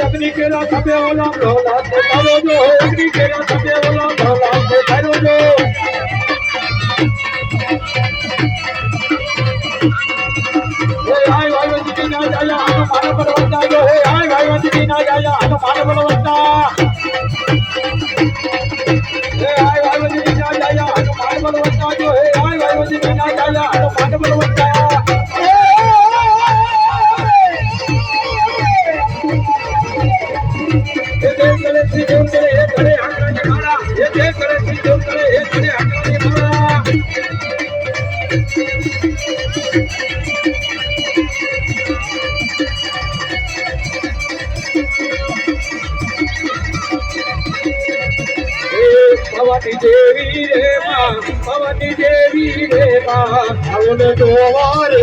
अग्नि केला खबे ओला प्रहलाद ने तारो जो अग्नि केला खबे ओला प्रहलाद ने तारो जो आय वायुवती ना जाया हनुमान बलवंता जो है आय वायुवती ना जाया हनुमान बलवंता आय वायुवती ना जाया हनुमान बलवंता जो है आय वायुवती ना जाया हनुमान बलवंता भवानी देवी रे मां भवानी देवी रे मां अवल जोवा रे